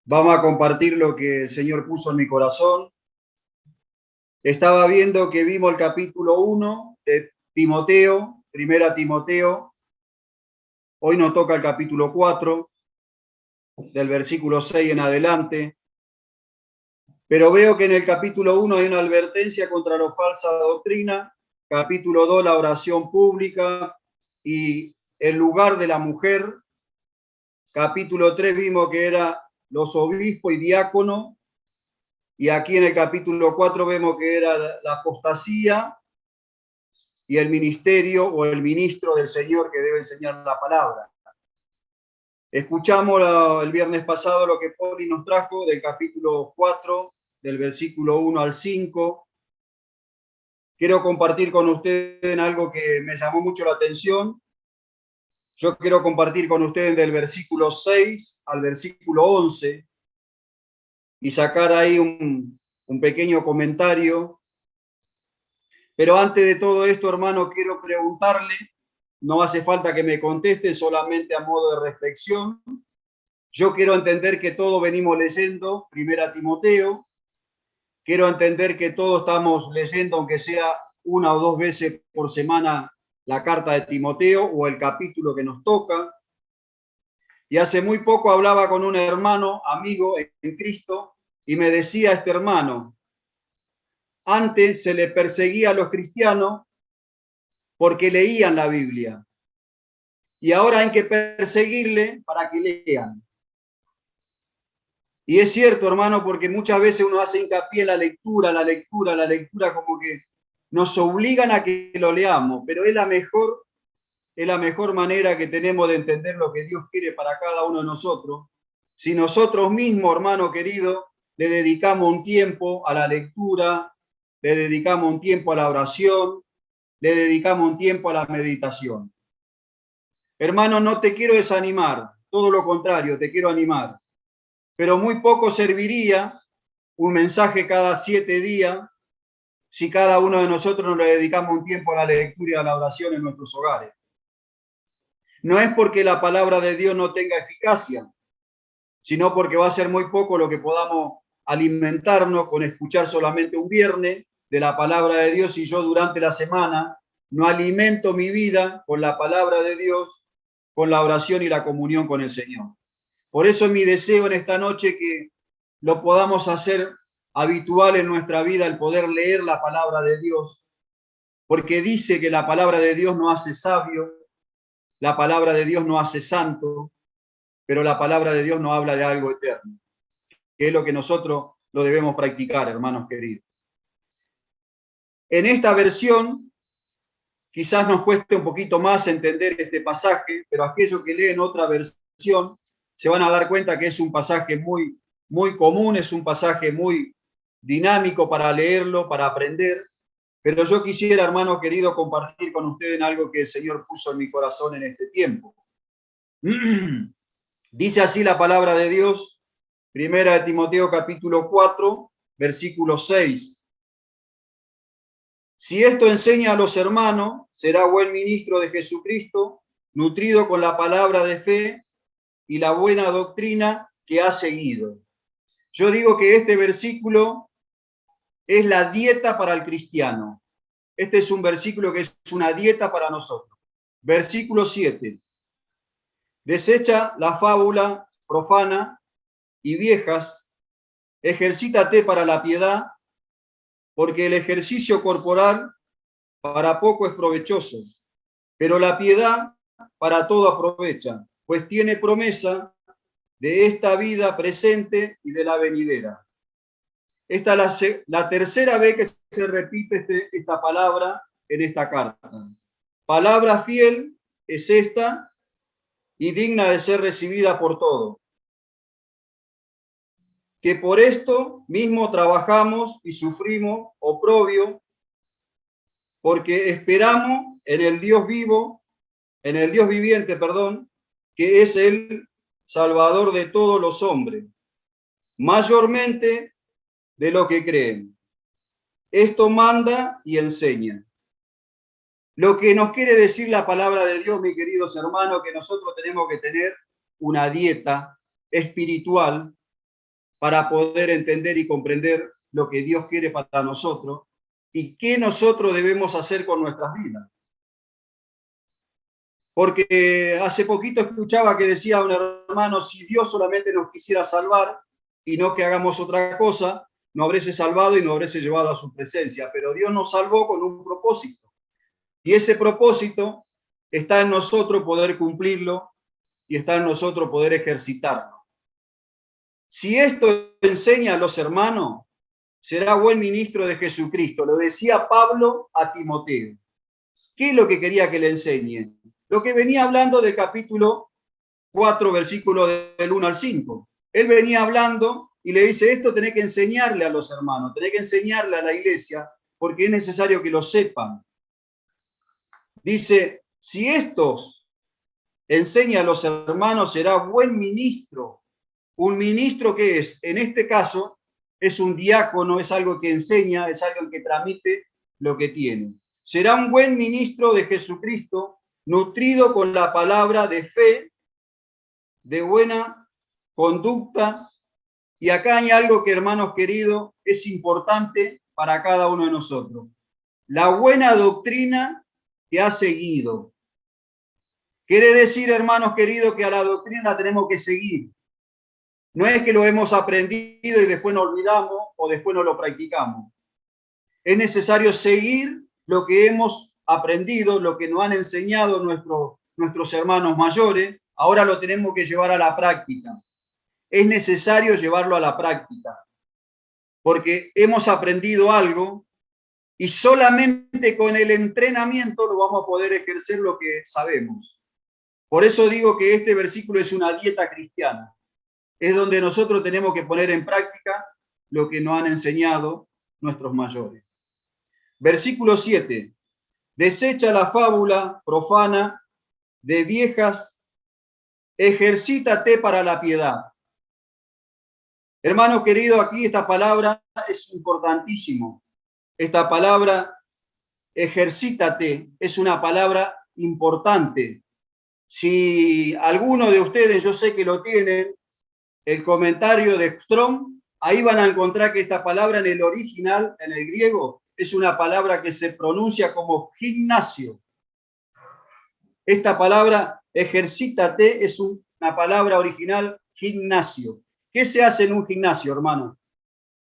Vamos a compartir lo que el Señor puso en mi corazón. Estaba viendo que vimos el capítulo 1 de Timoteo, primera Timoteo. Hoy nos toca el capítulo 4, del versículo 6 en adelante. Pero veo que en el capítulo 1 hay una advertencia contra la falsa doctrina. Capítulo 2, la oración pública y el lugar de la mujer. Capítulo 3 vimos que era los obispos y diáconos. Y aquí en el capítulo 4 vemos que era la apostasía y el ministerio o el ministro del Señor que debe enseñar la palabra. Escuchamos el viernes pasado lo que Poli nos trajo del capítulo 4, del versículo 1 al 5. Quiero compartir con ustedes en algo que me llamó mucho la atención. Yo quiero compartir con ustedes del versículo 6 al versículo 11 y sacar ahí un pequeño comentario. Pero antes de todo esto, hermano, quiero preguntarle, no hace falta que me conteste, solamente a modo de reflexión. Yo quiero entender que todos venimos leyendo Primera Timoteo, quiero entender que todos estamos leyendo, aunque sea una o dos veces por semana, la carta de Timoteo o el capítulo que nos toca. Y hace muy poco hablaba con un hermano, amigo en Cristo, y me decía este hermano, antes se le perseguía a los cristianos porque leían la Biblia. Y ahora hay que perseguirle para que lean. Y es cierto, hermano, porque muchas veces uno hace hincapié en la lectura, como que nos obligan a que lo leamos, pero es la mejor manera que tenemos de entender lo que Dios quiere para cada uno de nosotros. Si nosotros mismos, hermano querido, le dedicamos un tiempo a la lectura, le dedicamos un tiempo a la oración, le dedicamos un tiempo a la meditación. Hermano, no te quiero desanimar, todo lo contrario, te quiero animar. Pero muy poco serviría un mensaje cada 7 días si cada uno de nosotros nos le dedicamos un tiempo a la lectura y a la oración en nuestros hogares. No es porque la palabra de Dios no tenga eficacia, sino porque va a ser muy poco lo que podamos alimentarnos con escuchar solamente un viernes de la palabra de Dios y yo durante la semana no alimento mi vida con la palabra de Dios, con la oración y la comunión con el Señor. Por eso es mi deseo en esta noche que lo podamos hacer habitual en nuestra vida, el poder leer la palabra de Dios, porque dice que la palabra de Dios no hace sabio, la palabra de Dios no hace santo, pero la palabra de Dios no habla de algo eterno, que es lo que nosotros lo debemos practicar, hermanos queridos. En esta versión, quizás nos cueste un poquito más entender este pasaje, pero aquellos que leen otra versión se van a dar cuenta que es un pasaje muy, muy común, es un pasaje muy dinámico para leerlo, para aprender, pero yo quisiera, hermano querido, compartir con ustedes algo que el Señor puso en mi corazón en este tiempo. Dice así la palabra de Dios, primera de Timoteo capítulo 4, versículo 6. Si esto enseña a los hermanos, será buen ministro de Jesucristo, nutrido con la palabra de fe y la buena doctrina que ha seguido. Yo digo que este versículo es la dieta para el cristiano. Este es un versículo que es una dieta para nosotros. Versículo 7. Desecha la fábula profana y viejas, ejercítate para la piedad, porque el ejercicio corporal para poco es provechoso, pero la piedad para todo aprovecha, pues tiene promesa de esta vida presente y de la venidera. Esta es la tercera vez que se repite esta palabra en esta carta. Palabra fiel es esta y digna de ser recibida por todos. Que por esto mismo trabajamos y sufrimos oprobio, porque esperamos en el Dios vivo, en el Dios viviente, perdón, que es el Salvador de todos los hombres, mayormente de lo que creen. Esto manda y enseña. Lo que nos quiere decir la palabra de Dios, mis queridos hermanos, que nosotros tenemos que tener una dieta espiritual para poder entender y comprender lo que Dios quiere para nosotros y qué nosotros debemos hacer con nuestras vidas. Porque hace poquito escuchaba que decía un hermano, si Dios solamente nos quisiera salvar y no que hagamos otra cosa, no habrése salvado y no habrése llevado a su presencia. Pero Dios nos salvó con un propósito. Y ese propósito está en nosotros poder cumplirlo y está en nosotros poder ejercitarlo. Si esto enseña a los hermanos, será buen ministro de Jesucristo. Lo decía Pablo a Timoteo. ¿Qué es lo que quería que le enseñe? Lo que venía hablando del capítulo 4, versículo del 1 al 5. Él venía hablando y le dice, esto tenés que enseñarle a los hermanos, tenés que enseñarle a la iglesia, porque es necesario que lo sepan. Dice, si esto enseña a los hermanos, será buen ministro. Un ministro que es, en este caso, es un diácono, es algo que enseña, es algo que transmite lo que tiene. Será un buen ministro de Jesucristo, nutrido con la palabra de fe, de buena conducta. Y acá hay algo que, hermanos queridos, es importante para cada uno de nosotros. La buena doctrina que ha seguido. Quiere decir, hermanos queridos, que a la doctrina la tenemos que seguir. No es que lo hemos aprendido y después nos olvidamos o después no lo practicamos. Es necesario seguir lo que hemos aprendido, lo que nos han enseñado nuestros hermanos mayores. Ahora lo tenemos que llevar a la práctica. Es necesario llevarlo a la práctica, porque hemos aprendido algo y solamente con el entrenamiento lo vamos a poder ejercer lo que sabemos. Por eso digo que este versículo es una dieta cristiana. Es donde nosotros tenemos que poner en práctica lo que nos han enseñado nuestros mayores. Versículo 7. Desecha la fábula profana de viejas, ejercítate para la piedad. Hermano querido, aquí esta palabra es importantísimo. Esta palabra, ejercítate, es una palabra importante. Si alguno de ustedes, yo sé que lo tienen, el comentario de Strong, ahí van a encontrar que esta palabra en el original, en el griego, es una palabra que se pronuncia como gimnasio. Esta palabra, ejercítate, es una palabra original, gimnasio. ¿Qué se hace en un gimnasio, hermano?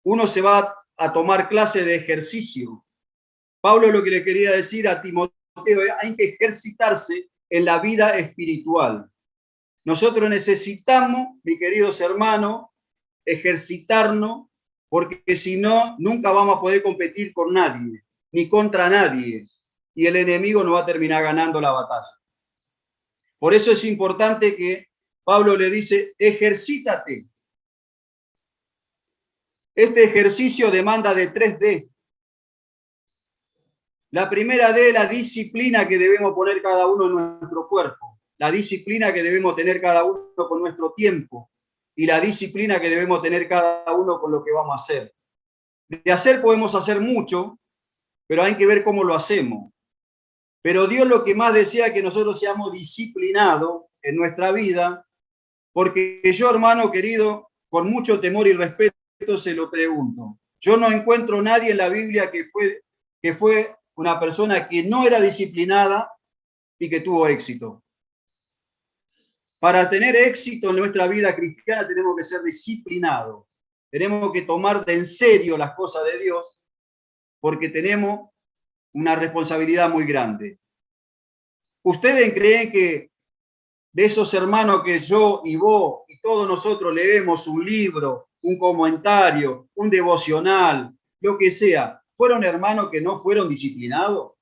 Uno se va a tomar clase de ejercicio. Pablo lo que le quería decir a Timoteo, hay que ejercitarse en la vida espiritual. Nosotros necesitamos, mis queridos hermanos, ejercitarnos, porque si no, nunca vamos a poder competir con nadie, ni contra nadie, y el enemigo nos va a terminar ganando la batalla. Por eso es importante que Pablo le dice, ejercítate. Este ejercicio demanda de 3D. La primera D es la disciplina que debemos poner cada uno en nuestro cuerpo, la disciplina que debemos tener cada uno con nuestro tiempo y la disciplina que debemos tener cada uno con lo que vamos a hacer. De hacer podemos hacer mucho, pero hay que ver cómo lo hacemos. Pero Dios lo que más desea es que nosotros seamos disciplinados en nuestra vida, porque yo, hermano querido, con mucho temor y respeto se lo pregunto. Yo no encuentro nadie en la Biblia que fue una persona que no era disciplinada y que tuvo éxito. Para tener éxito en nuestra vida cristiana tenemos que ser disciplinados. Tenemos que tomar de en serio las cosas de Dios porque tenemos una responsabilidad muy grande. ¿Ustedes creen que de esos hermanos que yo y vos y todos nosotros leemos un libro, un comentario, un devocional, lo que sea, fueron hermanos que no fueron disciplinados?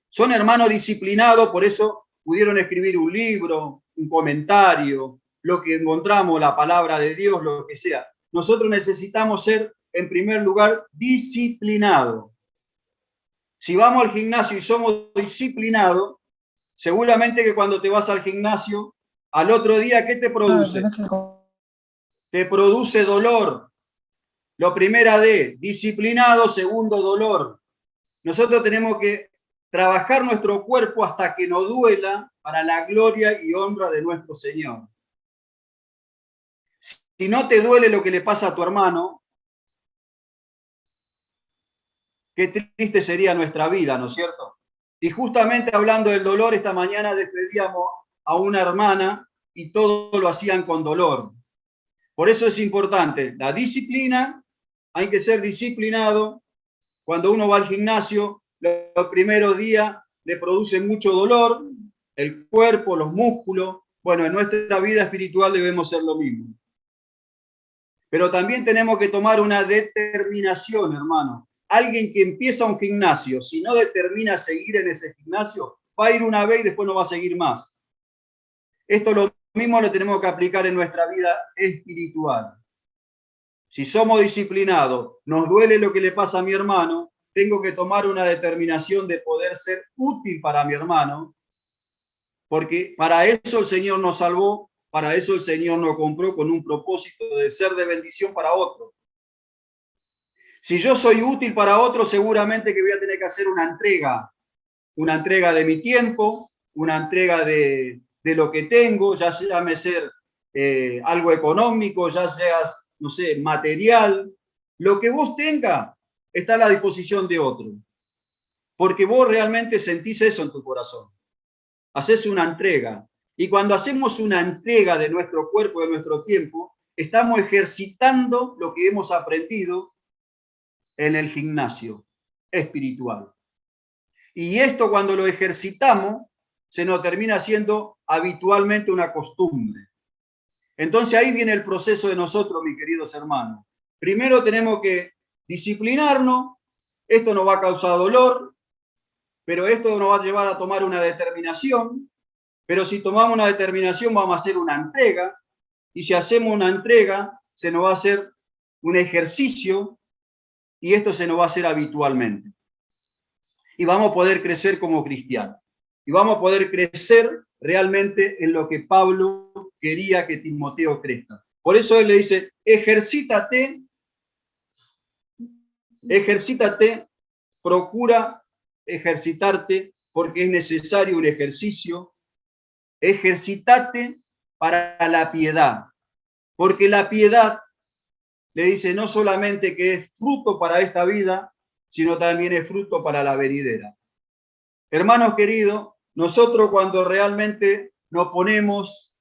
Son hermanos disciplinados, por eso pudieron escribir un libro, un comentario, lo que encontramos, la palabra de Dios, lo que sea. Nosotros necesitamos ser, en primer lugar, disciplinados. Si vamos al gimnasio y somos disciplinados, seguramente que cuando te vas al gimnasio, al otro día, ¿qué te produce? Te produce dolor. Lo primera D, disciplinado, segundo, dolor. Nosotros tenemos que trabajar nuestro cuerpo hasta que nos duela para la gloria y honra de nuestro Señor. no te duele lo que le pasa a tu hermano, qué triste sería nuestra vida, ¿no es cierto? Y justamente hablando del dolor, esta mañana despedíamos a una hermana y todo lo hacían con dolor. Por eso es importante la disciplina, hay que ser disciplinado. Cuando uno va al gimnasio, los primeros días le produce mucho dolor, el cuerpo, los músculos. Bueno, en nuestra vida espiritual debemos ser lo mismo. Pero también tenemos que tomar una determinación, hermano. Alguien que empieza un gimnasio, si no determina seguir en ese gimnasio, va a ir una vez y después no va a seguir más. Esto lo mismo lo tenemos que aplicar en nuestra vida espiritual. Si somos disciplinados, nos duele lo que le pasa a mi hermano, tengo que tomar una determinación de poder ser útil para mi hermano, porque para eso el Señor nos salvó, para eso el Señor nos compró con un propósito de ser de bendición para otro. Si yo soy útil para otro, seguramente que voy a tener que hacer una entrega de mi tiempo, una entrega de lo que tengo, ya sea ser algo económico, ya sea, no sé, material. Lo que vos tengas está a la disposición de otro, porque vos realmente sentís eso en tu corazón. Haces una entrega. Y cuando hacemos una entrega de nuestro cuerpo, de nuestro tiempo, estamos ejercitando lo que hemos aprendido en el gimnasio espiritual. Y esto cuando lo ejercitamos, se nos termina siendo habitualmente una costumbre. Entonces ahí viene el proceso de nosotros, mis queridos hermanos. Primero tenemos que disciplinarnos, esto nos va a causar dolor, pero esto nos va a llevar a tomar una determinación, pero si tomamos una determinación vamos a hacer una entrega, y si hacemos una entrega, se nos va a hacer un ejercicio, y esto se nos va a hacer habitualmente. Y vamos a poder crecer como cristianos. Y vamos a poder crecer realmente en lo que Pablo quería que Timoteo crezca. Por eso él le dice, ejercítate, procura ejercitarte porque es necesario un ejercicio. Ejercítate para la piedad, porque la piedad, le dice, no solamente que es fruto para esta vida, sino también es fruto para la venidera. Hermanos queridos, nosotros cuando realmente nos ponemos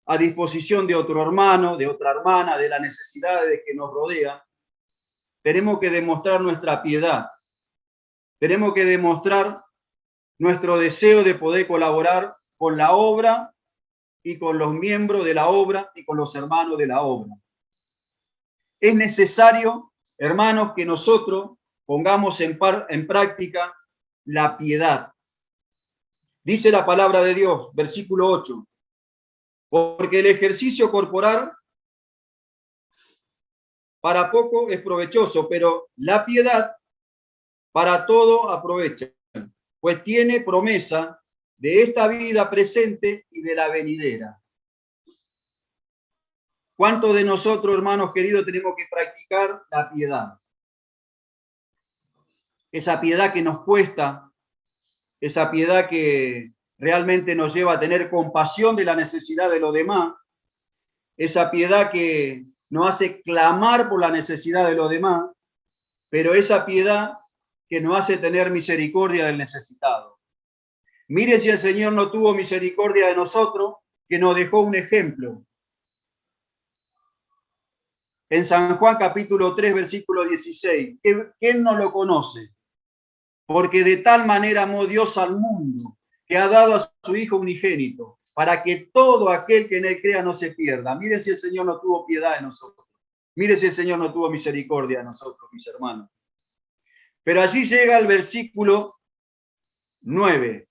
a disposición de otro hermano, de otra hermana, de las necesidades que nos rodean, tenemos que demostrar nuestra piedad. Tenemos que demostrar nuestro deseo de poder colaborar con la obra y con los miembros de la obra y con los hermanos de la obra. Es necesario, hermanos, que nosotros pongamos en práctica la piedad. Dice la palabra de Dios, versículo 8, porque el ejercicio corporal para poco es provechoso, pero la piedad para todo aprovecha, pues tiene promesa de esta vida presente y de la venidera. ¿Cuántos de nosotros, hermanos queridos, tenemos que practicar la piedad? Esa piedad que nos cuesta, esa piedad que realmente nos lleva a tener compasión de la necesidad de los demás, esa piedad que nos hace clamar por la necesidad de los demás, pero esa piedad que nos hace tener misericordia del necesitado. Miren si el Señor no tuvo misericordia de nosotros, que nos dejó un ejemplo. En San Juan capítulo 3, versículo 16, ¿quién no lo conoce? Porque de tal manera amó Dios al mundo, que ha dado a su Hijo unigénito, para que todo aquel que en él crea no se pierda. Miren si el Señor no tuvo piedad de nosotros. Miren si el Señor no tuvo misericordia de nosotros, mis hermanos. Pero allí llega el versículo 9.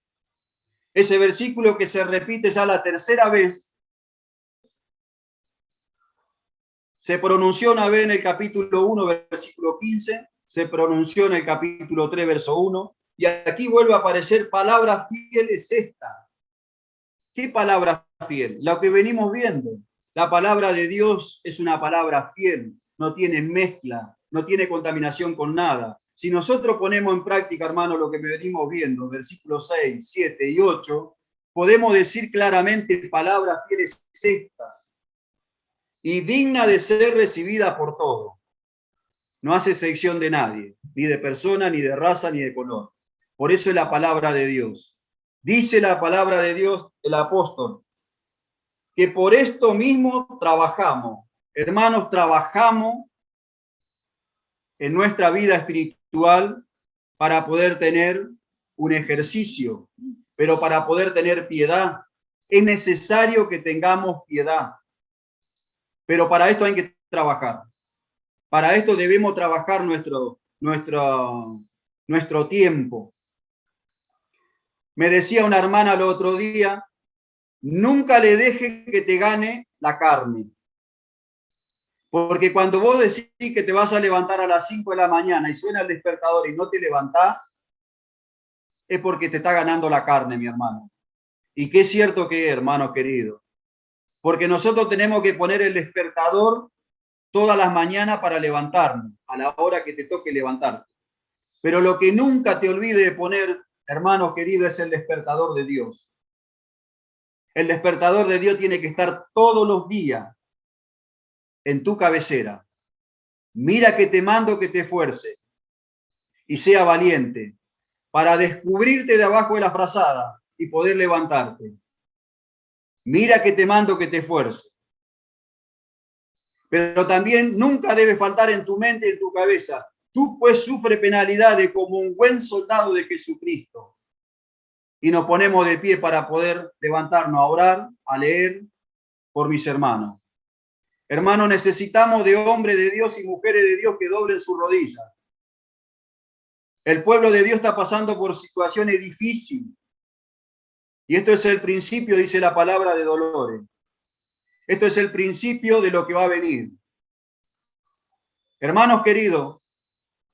Ese versículo que se repite ya la tercera vez. Se pronunció una vez en el capítulo 1, versículo 15. Se pronunció en el capítulo 3, verso 1. Y aquí vuelve a aparecer palabra fiel es esta. ¿Qué palabra fiel? Lo que venimos viendo. La palabra de Dios es una palabra fiel. No tiene mezcla, no tiene contaminación con nada. Si nosotros ponemos en práctica, hermano, lo que venimos viendo, versículos 6, 7 y 8, podemos decir claramente, palabra fiel es esta. y digna de ser recibida por todos. No hace excepción de nadie, ni de persona, ni de raza, ni de color. Por eso es la palabra de Dios. Dice la palabra de Dios, el apóstol, que por esto mismo trabajamos. Hermanos, trabajamos en nuestra vida espiritual para poder tener un ejercicio, pero para poder tener piedad es necesario que tengamos piedad. Pero para esto hay que trabajar. Para esto debemos trabajar nuestro tiempo. Me decía una hermana el otro día, nunca le dejes que te gane la carne. Porque cuando vos decís que te vas a levantar a las 5 de la mañana y suena el despertador y no te levantás, es porque te está ganando la carne, mi hermano. Y qué cierto que es, hermano querido. Porque nosotros tenemos que poner el despertador todas las mañanas para levantarnos, a la hora que te toque levantarte. Pero lo que nunca te olvide de poner, hermano querido, es el despertador de Dios. El despertador de Dios tiene que estar todos los días en tu cabecera. Mira que te mando que te esfuerce y sea valiente para descubrirte de abajo de la frazada y poder levantarte. Mira que te mando que te esfuerce. Pero también nunca debe faltar en tu mente y en tu cabeza. Tú pues sufre penalidades como un buen soldado de Jesucristo. Y nos ponemos de pie para poder levantarnos a orar, a leer por mis hermanos. Hermanos, necesitamos de hombres de Dios y mujeres de Dios que doblen sus rodillas. El pueblo de Dios está pasando por situaciones difíciles. Y esto es el principio, dice la palabra de dolores. Esto es el principio de lo que va a venir. Hermanos queridos,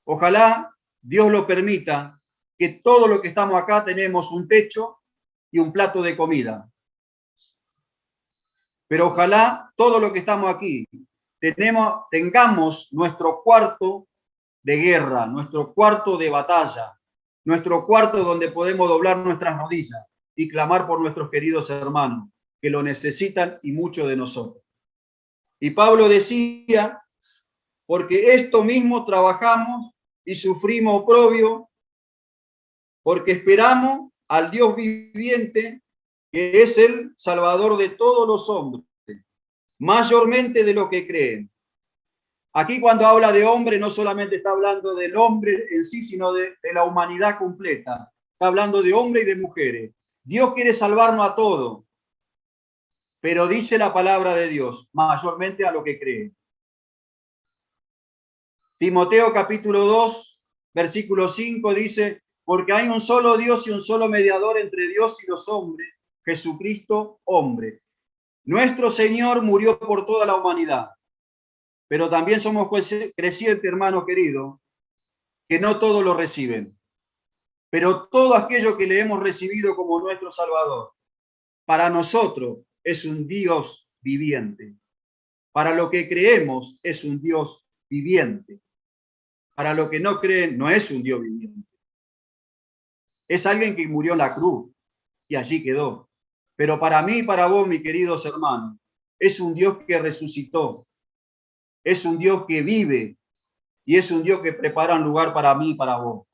ojalá Dios lo permita, que todo lo que estamos acá tenemos un techo y un plato de comida. Pero ojalá todo lo que estamos aquí tengamos nuestro cuarto de guerra, nuestro cuarto de batalla, nuestro cuarto donde podemos doblar nuestras rodillas y clamar por nuestros queridos hermanos, que lo necesitan y mucho de nosotros. Y Pablo decía, porque esto mismo trabajamos y sufrimos oprobio, porque esperamos al Dios viviente, que es el Salvador de todos los hombres, mayormente de lo que creen. Aquí cuando habla de hombre, no solamente está hablando del hombre en sí, sino de la humanidad completa. Está hablando de hombres y de mujeres. Dios quiere salvarnos a todos, pero dice la palabra de Dios, mayormente a lo que creen. Timoteo capítulo 2, versículo 5 dice, porque hay un solo Dios y un solo mediador entre Dios y los hombres, Jesucristo, hombre. Nuestro Señor murió por toda la humanidad, pero también somos crecientes, hermano querido, que no todos lo reciben. Pero todo aquello que le hemos recibido como nuestro Salvador, para nosotros es un Dios viviente. Para lo que creemos es un Dios viviente. Para lo que no creen no es un Dios viviente. Es alguien que murió en la cruz y allí quedó. Pero para mí y para vos, mis queridos hermanos, es un Dios que resucitó. Es un Dios que vive y es un Dios que prepara un lugar para mí y para vos.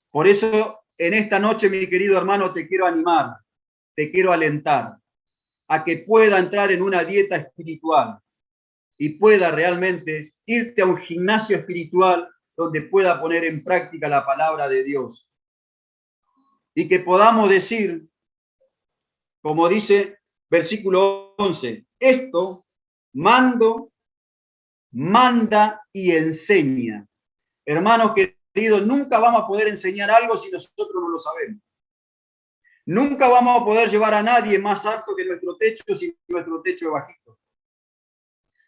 Por eso, en esta noche, mi querido hermano, te quiero animar, te quiero alentar a que pueda entrar en una dieta espiritual y pueda realmente irte a un gimnasio espiritual donde pueda poner en práctica la palabra de Dios. Y que podamos decir, como dice versículo 11, esto manda y enseña. Hermanos queridos, nunca vamos a poder enseñar algo si nosotros no lo sabemos. Nunca vamos a poder llevar a nadie más alto que nuestro techo si nuestro techo es bajito.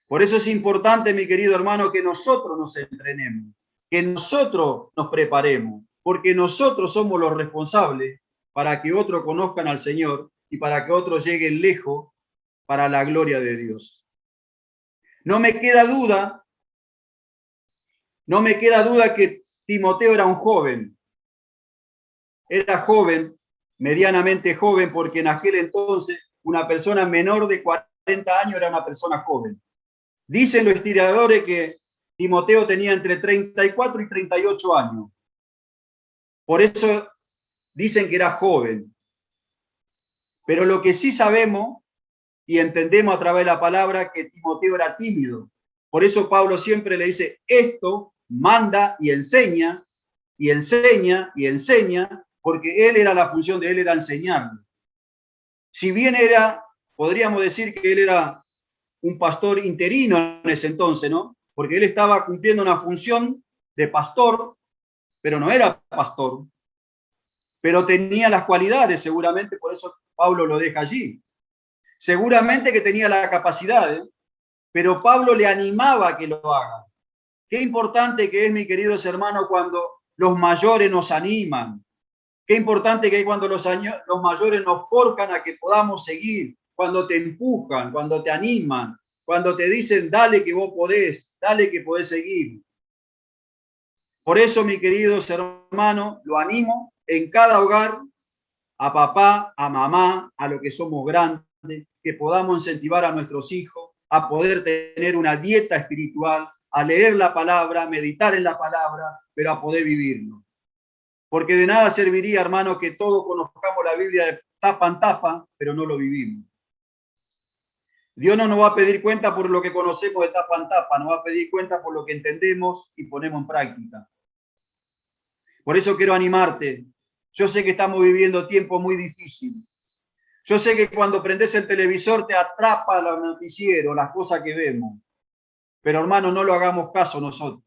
Por eso es importante, mi querido hermano, que nosotros nos entrenemos, que nosotros nos preparemos, porque nosotros somos los responsables para que otros conozcan al Señor y para que otros lleguen lejos para la gloria de Dios. No me queda duda que Timoteo era un joven. Era joven, medianamente joven, porque en aquel entonces una persona menor de 40 40 años era una persona joven. Dicen los historiadores que Timoteo tenía entre 34 y 38 años. Por eso dicen que era joven. Pero lo que sí sabemos y entendemos a través de la palabra que Timoteo era tímido. Por eso Pablo siempre le dice, esto manda y enseña, y enseña, y enseña, porque él era la función de él, era enseñarle. Si bien era, podríamos decir que él era un pastor interino en ese entonces, ¿no? Porque él estaba cumpliendo una función de pastor, pero no era pastor. Pero tenía las cualidades, seguramente, por eso Pablo lo deja allí. Seguramente que tenía la capacidad, pero Pablo le animaba a que lo haga. Qué importante que es, mis queridos hermanos, cuando los mayores nos animan. Qué importante que es cuando los mayores nos forjan a que podamos seguir, cuando te empujan, cuando te animan, cuando te dicen, dale que vos podés, dale que podés seguir. Por eso, mis queridos hermanos, lo animo en cada hogar, a papá, a mamá, a los que somos grandes, que podamos incentivar a nuestros hijos a poder tener una dieta espiritual, a leer la palabra, meditar en la palabra, pero a poder vivirlo. Porque de nada serviría, hermano, que todos conozcamos la Biblia de tapa en tapa, pero no lo vivimos. Dios no nos va a pedir cuenta por lo que conocemos de tapa en tapa, nos va a pedir cuenta por lo que entendemos y ponemos en práctica. Por eso quiero animarte. Yo sé que estamos viviendo tiempos muy difíciles. Yo sé que cuando prendes el televisor te atrapa los noticieros, las cosas que vemos. Pero hermano, no lo hagamos caso nosotros,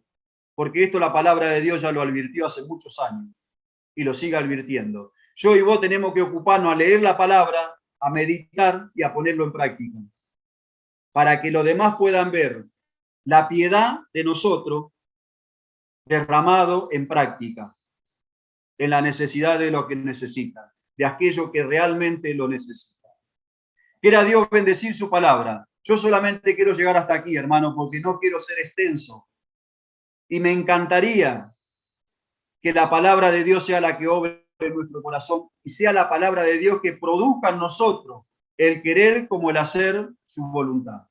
porque esto la palabra de Dios ya lo advirtió hace muchos años y lo sigue advirtiendo. Yo y vos tenemos que ocuparnos a leer la palabra, a meditar y a ponerlo en práctica, para que los demás puedan ver la piedad de nosotros derramado en práctica, en la necesidad de lo que necesitan, de aquello que realmente lo necesita. Quiera Dios bendecir su palabra. Yo solamente quiero llegar hasta aquí, hermano, porque no quiero ser extenso. Y me encantaría que la palabra de Dios sea la que obre en nuestro corazón y sea la palabra de Dios que produzca en nosotros el querer como el hacer su voluntad.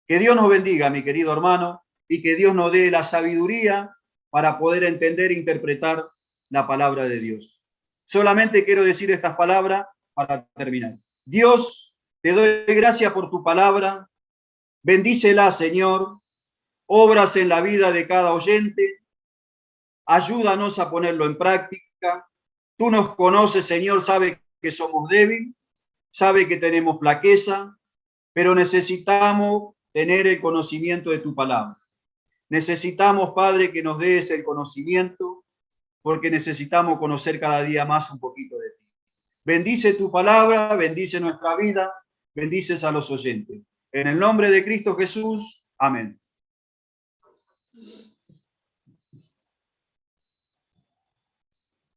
Que Dios nos bendiga, mi querido hermano, y que Dios nos dé la sabiduría para poder entender e interpretar la palabra de Dios. Solamente quiero decir estas palabras para terminar. Dios, te doy gracias por tu palabra. Bendícela, Señor. Obras en la vida de cada oyente. Ayúdanos a ponerlo en práctica. Tú nos conoces, Señor, sabes que somos débiles, sabes que tenemos flaqueza, pero necesitamos tener el conocimiento de tu palabra. Necesitamos, Padre, que nos des el conocimiento, porque necesitamos conocer cada día más un poquito de ti. Bendice tu palabra, bendice nuestra vida, bendices a los oyentes. En el nombre de Cristo Jesús, amén.